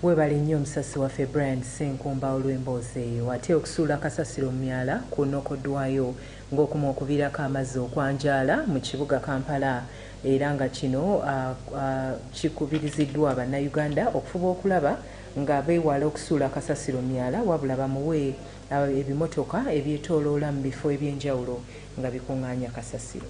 Webali nnyo omusasi waffe Brian Senkumba olw'emboozi ate okusuula kasasiro mu myala kunokoddwayo ng'okumukubirako amazzi okwanjaala mu kibuga Kampala era nga kino kikubiriziddwa Bannayuganda okufuba okulaba nga beewala okusuula kasasiro mu myala wabula bamuwe ebimotoka ebyetooloola mu bifo eby'enjawulo nga bikuŋŋaanya kasasiro.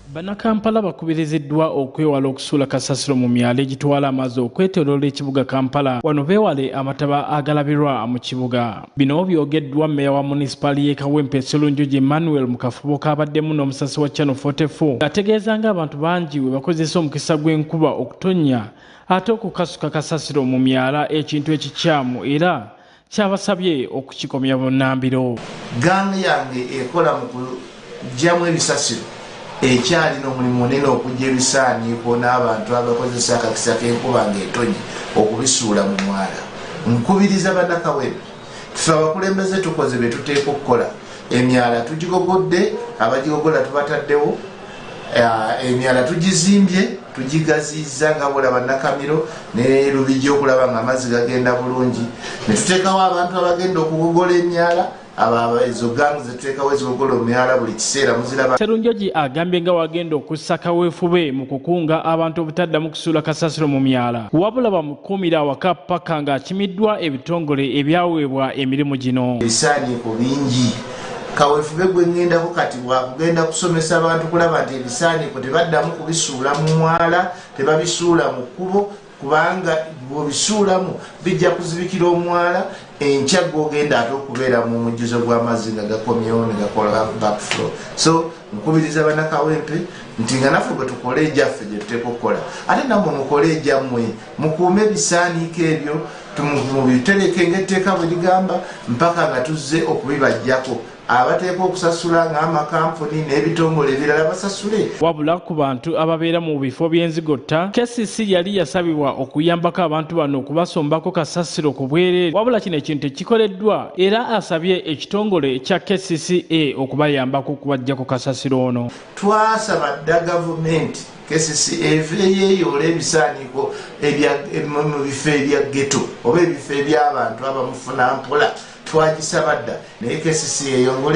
Bannakampala bakubiriziddwa okwewala okusuula kasasiro mu myala egitwala amazzi okwetooloola ekibuga Kampala wano beewale amataba agalabirwa mu kibuga. Bino byogeddwa mmeeya wa munisipaali y'e Kawempe Sserunjoji Emmanuel mu kafubo kaabaddemu n'omusasi wa Channel 44 ng'ategeeza ng'abantu bangi we bakozesa omukisa gw'enkuba okutonnya ate okukasuka kasasiro mu myala ekintu ekikyamu era kyabasabye okukikomya bunnambiro. Gangi yange ekola mu kuggyamu ebisasiro ekyalina omulimu munene okujja ebisaaniiko n'abantu abakozesa akakisa k'enkuba ng'etonnya okubisuula mu mwala. Nkubiriza Bannakawempe tufe abakulembeze tukoze bye tuteeka okukola. Emyala tugigogodde, abagigogola tubataddewo, emyala tugizimbye tugigaziiza nga bulaba Nakamiro ne Lubijja okulaba nga amazzi gagenda bulungi, ne tuteekawo abantu abagenda okugogola emyala ezo gangu zetuteekawo ezigogola omyala buli kiseera muziraba. Sserunjoji agambye nga wagenda okussa kaweefube mu kukunga abantu obutaddamu kusuula kasasiro mu myala wabula bamukuumira awaka paka ng'akimiddwa ebitongole ebyaweebwa emirimu gino. Ebisaaniiko bingi kaweefube gwe ŋŋendako kati bwakugenda kusomesa abantu kulaba nti ebisaaniiko tebaddamu kubisuula mu mwala, tebabisuula mu kkubo kubanga bw'obisuulamu bijja kuzibikira omwala enkya gw'ogenda ate okubeera mu mujjuzo gw'amazzi nga gakomyewo ne gakola backflow. So nkubiriza Bannakawempe nti nga naffe bwe tukola ejjaffe gye tuteeka okukola ate nammwe mukole ejjammwe, mukuume ebisaaniiko ebyo mubitereke ng'etteeka bwe ligamba mpaka nga tuzze okubibajjako. Abateeka okusasula ng'amakampuni n'ebitongole ebirala basasule. Wabula ku bantu ababeera mu bifo by'enzigotta, KCC yali yasabibwa okuyambako abantu bano okubasombako kasasiro ku bwereere wabula kino ekintu tekikoleddwa era asabye ekitongole ekya KCCA okubayambako okubaggyako kasasiro ono. Twasaba dda gavumenti KCCA eyeeyoola ebisaaniiko mu bifo ebya ghetto oba ebifo eby'abantu abamufuna mpola. Twagisaba dda naye KCCA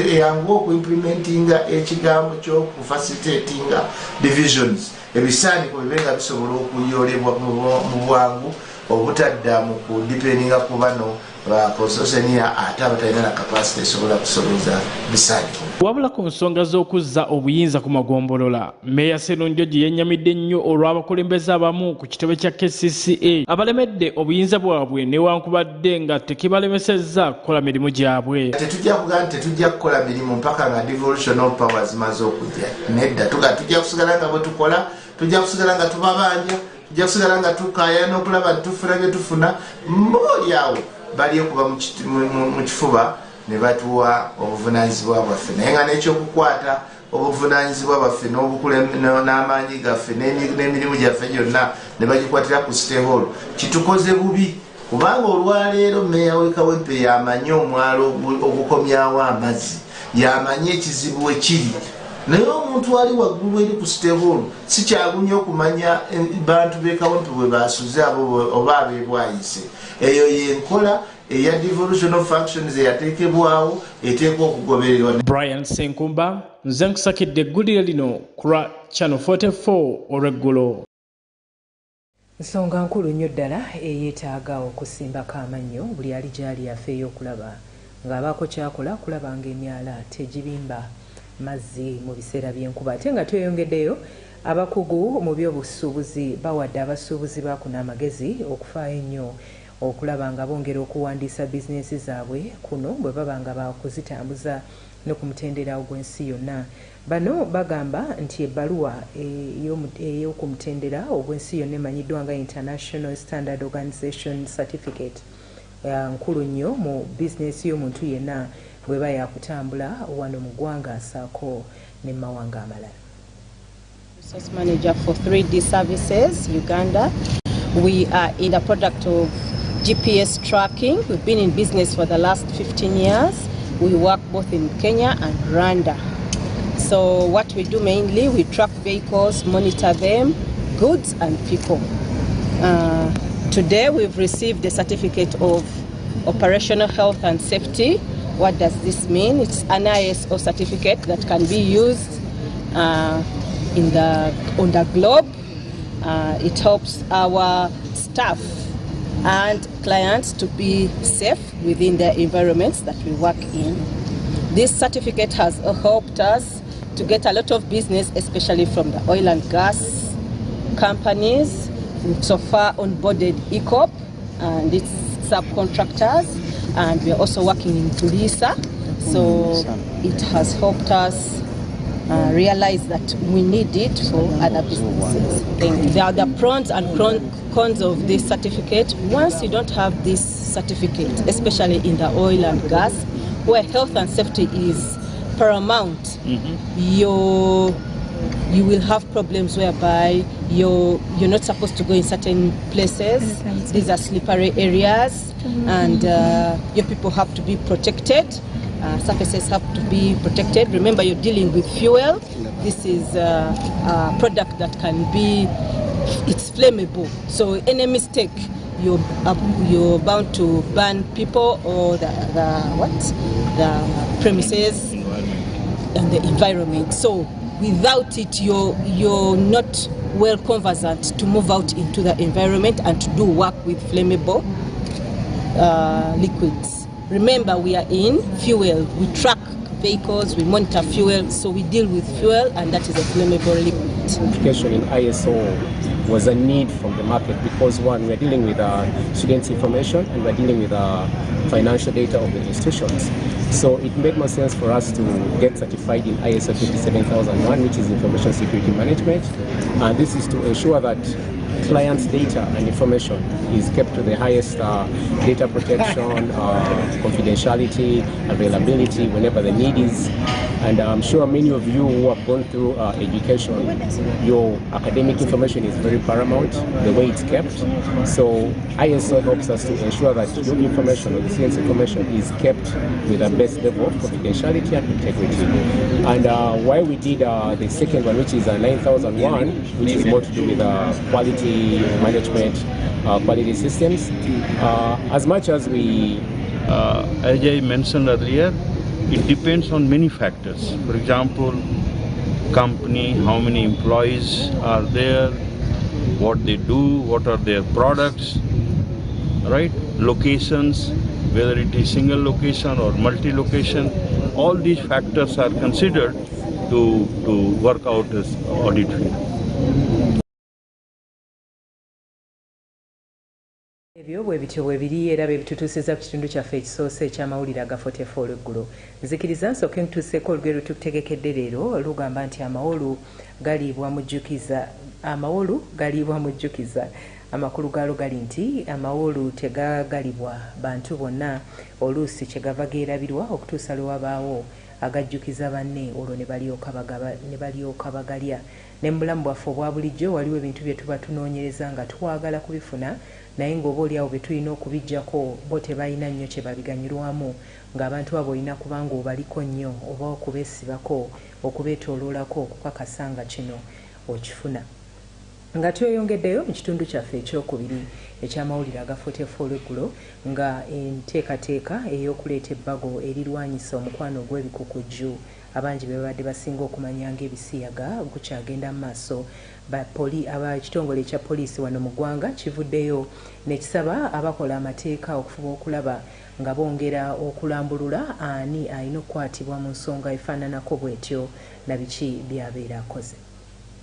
eyangu okuimplementinga ekigambo ky'okufacilitatinga divisions ebisaaniiko bibe nga bisobola okuyoolebwa mu bwangu obutadda mu kudipendinga ku bano bakososenia ate abatalina na kapasite esobola kusoboza bisaaniiko. Wabula ku nsonga z'okuzza obuyinza ku magombolola, Mmeeya Sserunjoji yennyamidde nnyo olw'abakulembeze abamu ku kitebe kya KCCA abalemedde obuyinza bwabwe newankubadde nga tekibalemesezza kukola mirimu gyabwe. Tetujja kugamba tetujja kukola mirimu mpaka nga devolutional powers zimaze okujja. Nedda tujja kusigala nga bwe tukola, tujja kusigala nga tubabanja, tujja kusigala nga tukaayana okulaba nti tufuna bye tufuna. Mboolyawo bali okuba mu kifuba ne batuwa obuvunaanyizibwa bwaffe naye nga n'ekyokukwata obuvunaanyizibwa bwaffe n'amaanyi gaffe n'emirimu gyaffe gyonna ne bagikwatira ku siteholo kitukoze bubi kubanga olwaleero mmeeya w'e Kawempe yamanye omwalo ogukomyawo amazzi, yamanye ekizibu ekiri naye omuntu ali waggulu eri ku siteholo si kyagunye okumanya bantu b'e Kawempe bwe basuze abo oba abeebwayise. Eyo yenkola eya devolutional functions eyateekebwawo eteekwa okugobererwa. Brian Senkumba nze nkusakidde eggulire lino ku Channel 44 Olweggulo. Nsonga nkulu nnyo ddala eyeetaaga okusimbako amannyo buli ali gy'ali afeeyo okulaba ng'abaako kyakola kulaba ng'emyala tegibimba mazzi mu biseera by'enkuba ate nga tweyongeddeyo abakugu mu by'obusuubuzi bawadde abasuubuzi baakuna amagezi okufaayo ennyo okulaba nga bongera okuwandiisa bizinesi zaabwe kuno bwe baba nga bakuzitambuza no ku mutendera ogw'ensi yonna. Bano bagamba nti ebbaluwa ey'oku mutendera ogw'ensi yonna emanyiddwa nga International Standard Organization Certificate nkulu nnyo mu bizinesi y'omuntu yenna bweba yakutambula wano mu ggwanga asaako ne mawanga amalala. Resource Manager for 3D Services, Uganda. We are in the product of GPS tracking. We've been in business for the last 15 years. We work both in Kenya and Rwanda. So what we do mainly, we track vehicles, monitor them, goods and people. Today we've received the certificate of operational health and safety. What does this mean? It's an ISO certificate that can be used on the globe. It helps our staff and clients to be safe within the environments that we work in. This certificate has helped us to get a lot of business, especially from the oil and gas companies. We've so far onboarded ECOP and its subcontractors, and we are also working in Tulisa. So it has helped us realize that we need it for other businesses. There are the pros and cons of this certificate. Once you don't have this certificate, especially in the oil and gas, where health and safety is paramount, you will have problems whereby you're not supposed to go in certain places. These are slippery areas, and your people have to be protected. Surfaces have to be protected. Remember, you're dealing with fuel. This is a product that can be, it's flammable. So any mistake, you're bound to burn people or the premises and the environment. So without it, you're not well conversant to move out into the environment and to do work with flammable liquids. Remember, we are in fuel. We track vehicles, we monitor fuel, so we deal with fuel, and that is a flammable liquid. Certification in ISO was a need from the market because, one, we're dealing with students' information and we're dealing with financial data of the institutions. So it made more sense for us to get certified in ISO 27001, which is Information Security Management. And this is to ensure that clients' data and information is kept to the highest data protection, confidentiality, availability whenever the need is. And I'm sure many of you who have gone through education, your academic information is very paramount, the way it's kept. So ISO helps us to ensure that your information or the student's information is kept with the best level of confidentiality and integrity. And why we did the second one, which is 9001, which is more to do with quality management, quality systems. As much as we, as I mentioned earlier, it depends on many factors. For example, company, how many employees are there, what they do, what are their products, right? Locations, whether it is single location or multi-location, all these factors are considered to work out as audit fee. Ebyo bwe bityo bwe biri era bye bitutuusiza ku kitundu kyaffe ekisoose eky'amawulire aga 44 Olweggulo. Nzikiriza nsooke ntuuseeko olugero tutegekedde leero lugamba nti amawolu galiibwa mujjukiza. Amakulu gaalo gali nti amawolu tegagalibwa bantu bonna, oluusi kyegava geerabirwa okutuusa lwe wabaawo agajjukiza banne olwo ne balyoka bagalya. Ne mu bulamu bwaffe obwa bulijjo waliwo ebintu bye tuba tunoonyereza nga twagala kubifuna, naye ng'oba oliawo bye tulina okubijjako bo tebalina nnyo kye babiganyulwamu, ng'abantu abo olina kuba ng'obaliko nnyo oba okubeesibako, okubeetooloolako okukakasa nga kino okifuna. Nga tweyongeddeyo mu kitundu kyaffe ekyokubiri eky'amawulire aga 44 Olweggulo, nga enteekateeka ey'okuleeta ebbago erirwanyisa omukwano ogw'ebikukujju abangi be babadde basinga okumanya ng'ebisiyaga gukyagenda mu maaso. Ekitongole ekya poliisi wano mu ggwanga kivuddeyo ne kisaba abakola amateeka okufuba okulaba nga bongera okulambulula ani alina okukwatibwa mu nsonga efaananako bw'etyo na biki by'abeera akoze.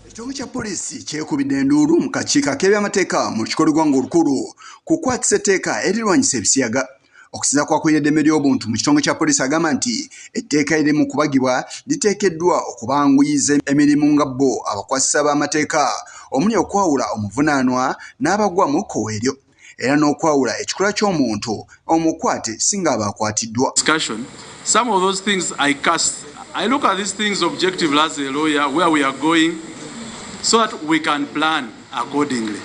Ekitongole kya poliisi kyekubidde enduulu mu kakiiko k'ebyamateeka mu kikolo gwanga olukulu ku kukwatisa etteeka erirwanyisa ebisiyaga. Okusinza kwakulira eddembe ly'obuntu mu kitongole kya poliisi agamba nti etteeka eriri mu kubagibwa liteekeddwa okubanguyiza emirimu nga bo abakwasisa b'amateeka omuli okwawula omuvunaanwa n'abagwa mu kkowe eryo era n'okwawula ekikolwa ky'omuntu omukwate singa abakwatiddwa. Some of those things I look at these things objectively as a lawyer, where we are going, so that we can plan accordingly.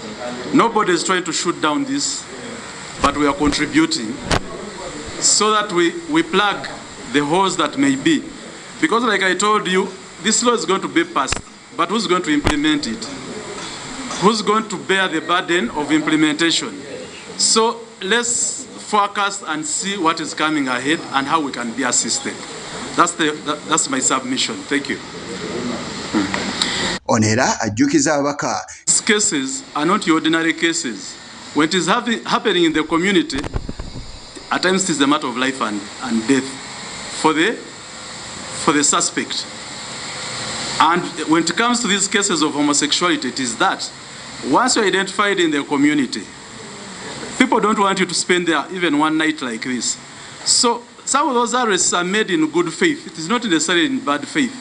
Nobody is trying to shoot down this, but we are contributing so that we plug the holes that may be. Because like I told you, this law is going to be passed, but who's going to implement it? Who's going to bear the burden of implementation? So let's focus and see what is coming ahead and how we can be assisted. That's my submission. Thank you. Onera ajjukiza abaka. These cases are not ordinary cases. When it is happening in the community, at times it is a matter of life and death for the suspect. And when it comes to these cases of homosexuality, it is that once you're identified in the community, people don't want you to spend there even one night like this. So some of those arrests are made in good faith. It is not necessarily in bad faith.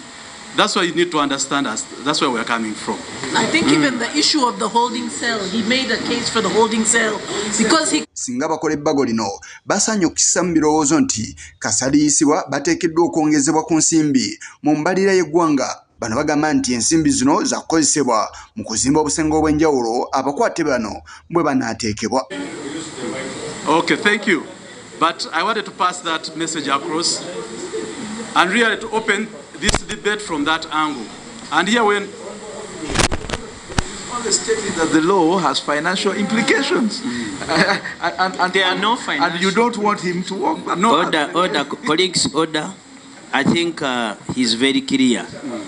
That's why you need to understand us. That's where we're coming from. I think even the issue of the holding cell, he made a case for the holding cell because he... Singa bakola ebbago lino basanyukisa mu birowoozo nti kasaliisibwa bateekeddwa okwongezebwa ku nsimbi mu mbalira y'eggwanga. Bano bagamba nti ensimbi zino zakozesebwa mu kuzimba obusenge obw'enjawulo abakwate bano bwe banaateekebwa. Okay, thank you. But I wanted to pass that message across and really to open this debate from that angle. And here when stating that the law has financial implications, and there are no financial. And you don't want him to work. No. Order, colleagues, order. I think he's very clear.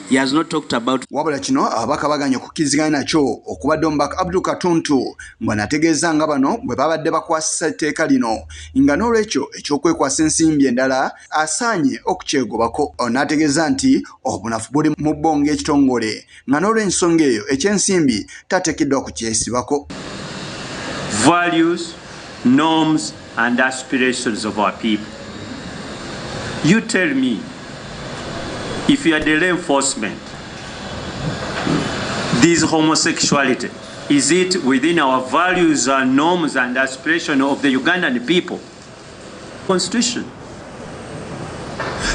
He has not talked about. Wabula kino ababaka baganya okukkiziganya nakyo okubadde omubaka Abdul Katuntu ng'anategeeza nga bano bwe babadde bakwasisa etteeka lino nga n'olwekyo ekyokwekwasa ensimbi endala asaanye okukyegobako. N'ategeeza nti obunafu buli mu bbonga ekitongole nga n'olw'ensonga eyo ekyensimbi tateekeddwa kukyesibako. Values, norms and aspirations of our people. You tell me, if you are the law enforcement, this homosexuality, is it within our values and norms and aspirations of the Ugandan people? Constitution.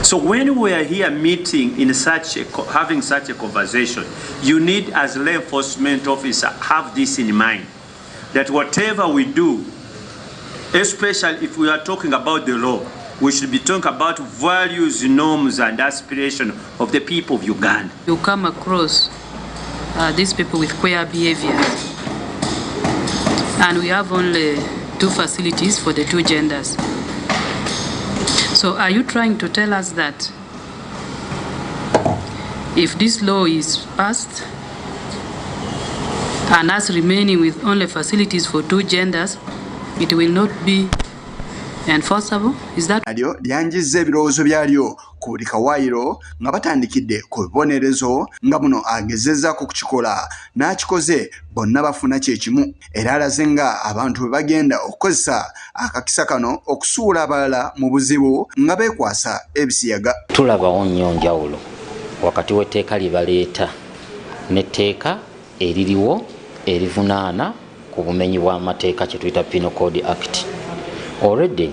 So when we are here meeting in having such a conversation, you need as law enforcement officer have this in mind, that whatever we do, especially if we are talking about the law, we should be talking about values, norms and aspirations of the people of Uganda. You come across these people with queer behaviors, and we have only 2 facilities for the 2 genders. So are you trying to tell us that if this law is passed and us remaining with only facilities for 2 genders, it will not be enforceable? Is that alyo lyanjizza ebirowoozo byalyo ku buli kawaayiro nga batandikidde ku bibonerezo nga muno agezezzaako kukikola n'akikoze bonna bafuna kyekimu era alaze nga abantu bwe bagenda okukozesa akakisa kano okusuula abalala mu buzibu nga beekwasa ebisiyaga. Tulabawo nnyo njawulo wakati w'etteeka lye baleeta n'etteeka eririwo erivunaana ku bumenyi bw'amateeka kye tuyita Penal Code Act. Already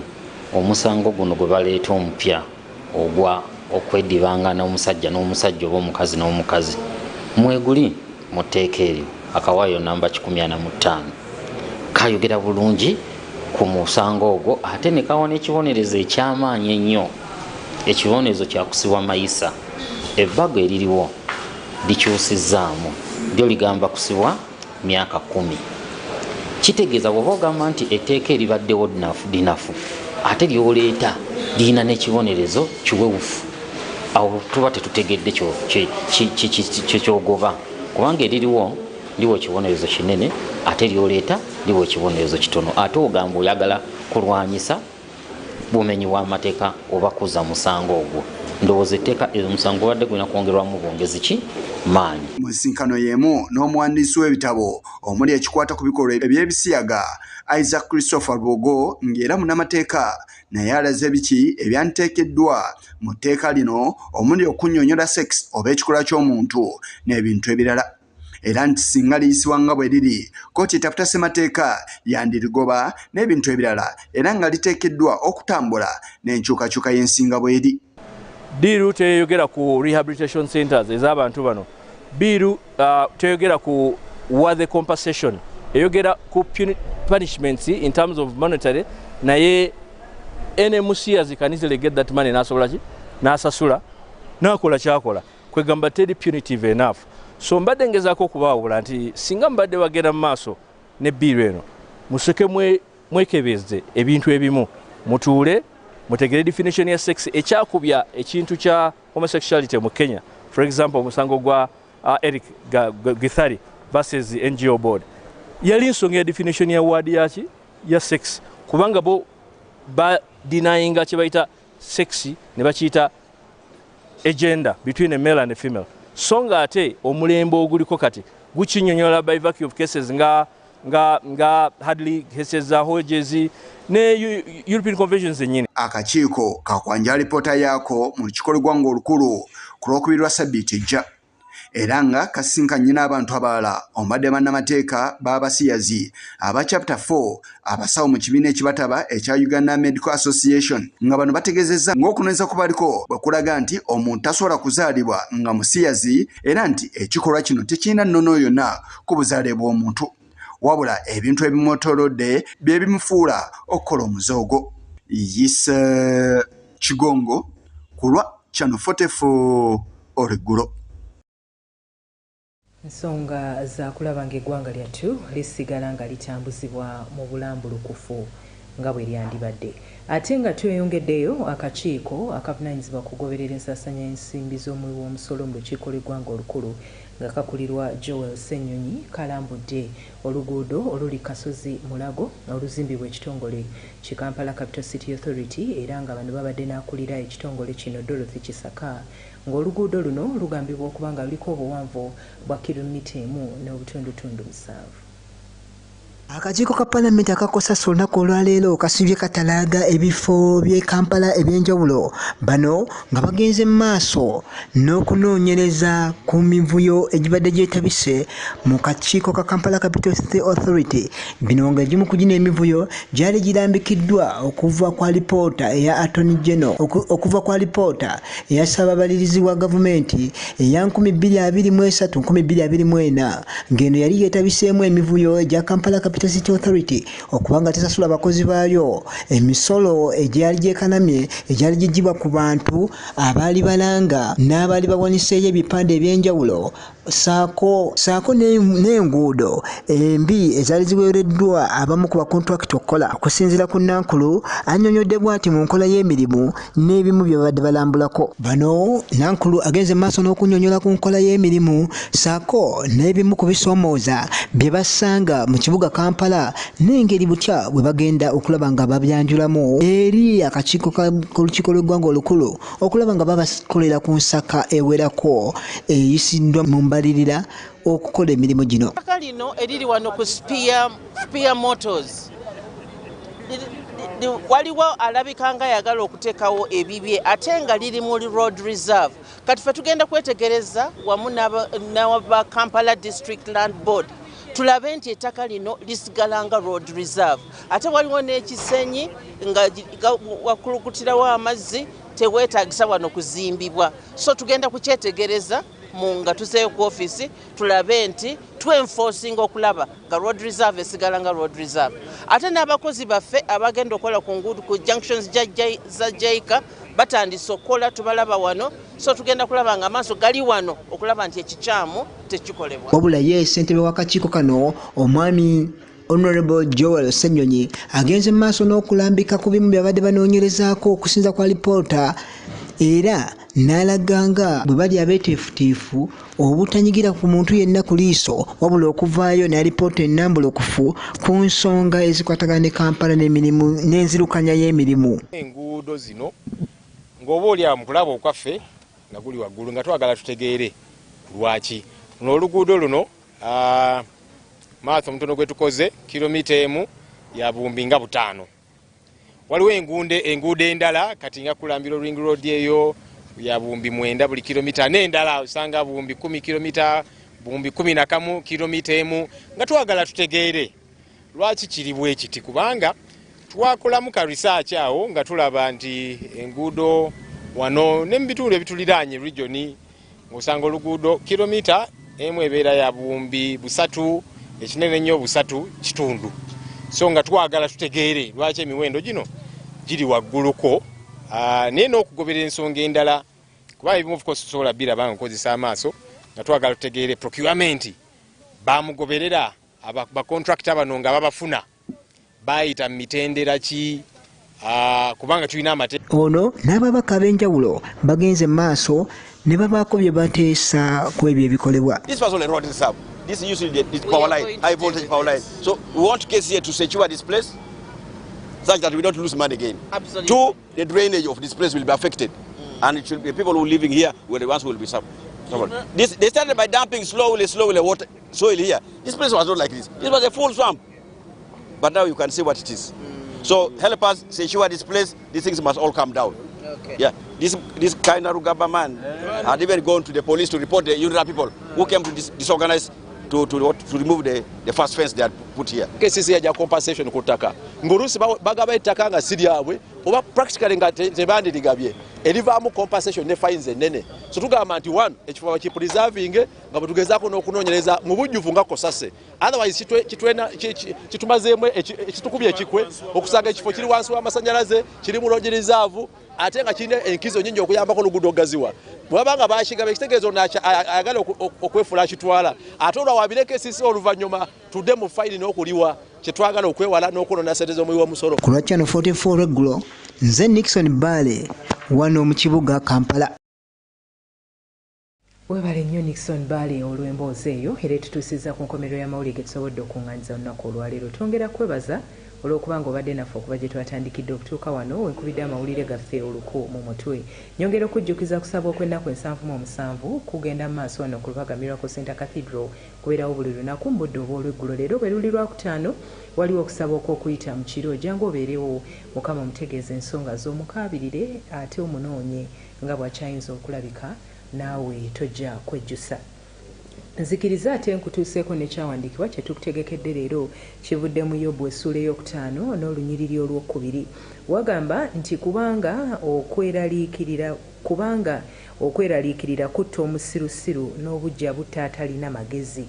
omusango guno gwe baleeta omupya ogwa okwedibanga n'omusajja oba omukazi n'omukazi mweguli mu tteeka eryo akawaayo namba 145 kayogera bulungi ku musango ogwo ate ne kawa n'ekibonerezo eky'amaanyi ennyo. Ekibonerezo kya kusibwa mayisa ebbago eririwo likyusizzaamu lyo ligamba kusibwa myaka 10. Kitegeeza bw'oba ogamba nti etteeka eribaddewo linafu ate lyoleeta lirina n'ekibonerezo kiwewufu, awo tuba tetutegedde kyekyogoba kubanga eririwo liwo ekibonerezo kinene ate lyoleeta liwo ekibonerezo kitono. Ate ogamba oyagala kulwanyisa bumenyi bw'amateeka oba kuza musango ogwo, ndowooza etteeka omusango obadde gulina kwongerwamu bwongezi ki maanyi. Mu nsisinkano y'emu n'omuwandiisi w'ebitabo omuli ekikwata ku bikolwa eby'ebisiyaga Isaac Christopher Bogo ng'era munnamateeka naye alaze biki ebyanteekeddwa mu tteeka lino omuli okunnyonnyola sex oba ekikola ky'omuntu n'ebintu ebirala. Era nti singa liyisibwa nga bwe liri kkooti etaputa ssemateeka yandirigoba n'ebintu ebirala era nga liteekeddwa okutambula n'enkyukakyuka y'ensinga bw'eri. Biiru teyogera ku rehabilitation centers ez'abantu bano. Biiru teyogera ku worthy compensation. Eyogera ku punishments in terms of monetary, naye NMC as can easily get that money n'asasula n'akola kyakola. Kwegamba teri punitive enough. So mbadde ngezaako okubaawula nti singa mbadde bagenda mu maaso ne biiru eno musekemwe mwekebeze ebintu ebimu mutuule mutegere definition ya sex ekyakubya ekintu kya homosexuality mu Kenya. For example, musango gwa Eric Githari versus NGO board yali nsonga ya definition ya word yaki ya sex kubanga bo ba denying kye bayita sex ne bakiyita a gender between a male and a female. Songa ate omulembo oguliko kati gukinyonyola by virtue of cases nga Hadley cases za Hodges ne European conventions nyine. Akakiiko kakwanja alipoota yaako mu kikolebwa ng'olukulu ku Lwokubiri Ssabbiiti ejja era nga kasinkanye n'abantu abalala ombadde bannamateeka b'abasiyazi aba chapter 4 abasawo mu kibiina ekibataba ekya Uganda Medical Association nga bano bategeezezza ng'okunoonyeza kubaliko bwe kulaga nti omuntu tasobola kuzaalibwa nga musiyazi era nti ekikolwa kino tekirina nnono yonna ku buzaale bw'omuntu wabula ebintu ebimwetoolodde bye bimufuula okukola omuzoogo. Yise Kigongo kulwa Channel 44 Olweggulo. Ensonga za kulaba ng'eggwanga lyattu lisigala nga litambuzibwa mu bulambulukufu nga bwe lyandibadde. Ate nga tweyongeddeyo akakiiko akavunaanyizibwa kugoberera ensaasaanya y'ensimbi z'omuwi w'omusolo mu lukiiko lw'eggwanga olukulu nga kakulirwa Joel Ssenyonyi kalambudde oluguudo oluli Kasozi Mulago oluzimbibwa ekitongole ki Kampala Capital City Authority era nga bano babadde n'akulira ekitongole kino Dorothy Kisaka ng'oluguudo luno lugambibwa okuba nga luliko obuwanvu bwa kilomita 1.7. Akakiiko ka Palamenti akakosa olunaku olwaleero kasibye katalaaga ebifo by'e Kampala eby'enjawulo bano nga bagenze mu maaso n'okunoonyereza ku mivuyo egibadde gyetabise mu kakiiko ka Kampala Capital City Authority. Bino nga egimu ku gino emivuyo gyali girambikiddwa okuva kwa lipoota eya Attorney General okuva kwa lipoota eya Ssaababalirizi wa gavumenti eya 2023-2024 ng'eno yali yeetabiseemu emivuyo egya Kampala Capital City Authority okubanga tesasula abakozi baayo emisolo egyali gyekanamye egyali gigibwa ku bantu abaali balanga n'abaali bawaniseeyo ebipande ebyenjawulo saako n'enguudo embi ezaali ziweereddwa abamu ku bakontrakiti okukola. Okusinziira ku Nankulu annyonnyodde bw'ati mu nkola y'emirimu n'ebimu bye babadde balambulako. Bano Nankulu agenze mu maaso n'okunnyonnyola ku nkola y'emirimu saako n'ebimu ku bisoomooza bye basanga mu kibuga Kampala n'engeri butya bwe bagenda okulaba nga babyanjulamu eri akakiiko k'olukiiko lw'eggwanga olukulu okulaba nga babakolera ku nsaka ewerako eyisiddwa mu mbalirira okukola emirimu gino. Ettaka lino eriri wano ku Spear Motors waliwo alabika nga ayagala okuteekawo ebibye ate nga liri mu road reserve. Kati ffe tugenda kwetegereza wamu n'aba Kampala District Land Board tulabe nti ettaka lino lisigala nga road reserve. Ate waliwo n'ekisenyi nga wakulukutirawo amazzi teweetaagisa wano kuzimbibwa. So tugenda kukyetegereza nga tuzeeyo ku office tulabe nti twenforcing okulaba nga road reserve esigala nga road reserve. Ate n'abakozi baffe abagenda okukola ku nguudo ku junctions za Jaika batandise okukola tubalaba wano. So tugenda kulaba nga amaaso gali wano okulaba nti ekikyamu tekikolebwa. Wabula ye ssentebe w'akakiiko kano omwami Honorable Joel Ssenyonyi agenze mu maaso n'okulambika ku bimu byabadde banoonyerezaako okusinza kwa lipoota era n'alaganga bwe bali abeeteefutiifu obutanyigira ku muntu yenna ku liiso wabula okuvaayo ne lipoota ennambulukufu ku nsonga ezikwatagana ne Kampala n'emirimu n'enzirukanya y'emirimu. Enguudo zino ng'oba oli mu kulaba okwaffe nga guli waggulu nga twagala tutegeere lwaki luno oluguudo luno maaso omutono gwe tukoze kilomita 1 ya buwumbi nga 5. Waliwo enguudo endala kati nga kulambira ring road eyo ya buwumbi 9 buli kilomita n'endala osanga buwumbi 10 kilomita buwumbi 11 kilomita 1 nga twagala tutegeere lwaki kiri bwe kiti kubanga twakolamu ka research awo nga tulaba nti enguudo wano ne mu bitundu ebituliraanye regioni ng'osanga oluguudo kilomita 1 ebeera ya buwumbi 3 ekinene ennyo 3 kitundu. So nga twagala tutegeere lwaki emiwendo gino giri wagguluko naye n'okugoberera ensonga endala kuba ebimu of course tusobola biraba nga nkozesa amaaso nga twagala tutegeere procurement bamugoberera bacontractor bano nga babafuna bayita mitendera ki kubanga tulina amateeka. Ono n'ababaka ab'enjawulo bagenze maaso ne babaako bye bateesa ku ebyo ebikolebwa. This was on a road reserve. This is usually the power line, high voltage power line. So we want case here to secure this place such that we don't lose money again. Absolutely. Two, the drainage of this place will be affected. And it should be people who are living here were the ones who will be suffered. They started by dumping slowly water, soil here. This place was not like this. This was a full swamp. But now you can see what it is. So help us secure this place. These things must all come down. Okay. Yeah. This kind of government had even gone to the police to report the UNRWA people who came to disorganize to remove the first fence they had put here. KCC ya compensation kutaka. Ngurusi bagaba itaka nga siri yabwe oba practically nga tebandirigabye. Elivaamu compensation ne fines enene. So tugamba nti one ekifo ki preserving nga butugezaako n'okunoonyereza mu bujjuvu nga kosase. Otherwise kitumazeemu ekitukubye ekikwe okusanga ekifo kiri wansi w'amasannyalaze kiri mu road reserve ate nga kirina enkizo nyingi okuyambako oluguudo ogaziwa. Bwabanga bakigabe ekitegeezo ayagala okwefuula kitwala ate olwawabireko esisi oluvannyuma tudde mu fayini n'okuliwa kyetwagala okwewala n'okunona sente z'omuwi w'omusolo. Ku lwa Channel 44 Olweggulo, nze Nixon Bale wano mu kibuga Kampala. Webale nnyo Nixon Bale olw'emboozi eyo era etutuusizza ku nkomerero y'amawulire ge tusobodde okuŋŋaanyiza olunaku olwaleero. Twongera kwebaza olw'okubanga obadde naffe okuva gye twatandikidde okutuuka wano wenkubidde amawulire gaffe oluku mu mutwe. Nyongera okujjukiza kusaba okw'ennaku 77 kugenda mu maaso wano ku Lubaga Miracle Center Cathedral kubeerawo buli lunaku mu budde obw'Olweggulo. Leero bwe luli Lwakutaano waliwo okusaba okw'okuyita mu kiro jangu obeerewo Mukama omutegeeza ensonga z'omukaabirire ate omunoonye nga bw'akyayinza okulabika naawe tojja kwejjusa. Nzikiriza ate nkutuuseeko nekyawandiikibwa kye tukutegekedde leero kivudde mu Yobu essuula ey'okutaano n'olunyiriri olw'okubiri. Wagamba nti kubanga okweraliikirira kutta omusirusiru n'obujja butaatalina magezi.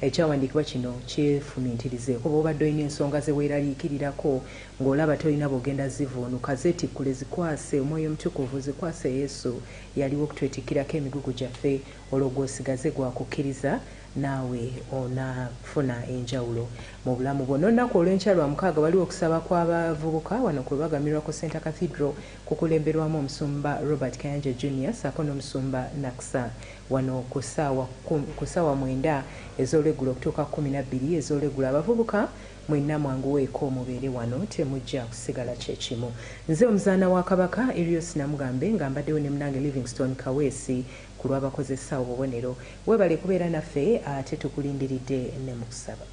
Ekyawandiikibwa kino kyefumiitirizeeko bw'obadde olina ensonga ze weeraliikirirako ng'olaba tolina bw'ogenda zivuunuka zeetikkule zikwase omwoyo omutukuvu zikwase Yesu yaliwo okutwetikkirako emigugu gyaffe olwo gw'osigaze gwakukkiriza naawe onafuna enjawulo mu bulamu bwo. N'olunaku olw'enkya lwa 6 waliwo okusaba kw'abavubuka wano ku Lubaga Miracle Center Cathedral kukulemberwamu omusumba Robert Kayanja Jr. ssaako n'omusumba Naksa wano ku ssaawa 9 ez'Olweggulo okutuuka 12 ez'Olweggulo. Abavubuka mwenna mwanguweeko mubeere wano temujja kusigala kyekimu. Nze omuzaana wa Kabaka Erios Namugambe nga mbaddewo ne munange Livingstone Kaweesi ku lw'abakozesa obubonero. Weebale kubeera naffe ate tukulindiridde ne mu kusaba.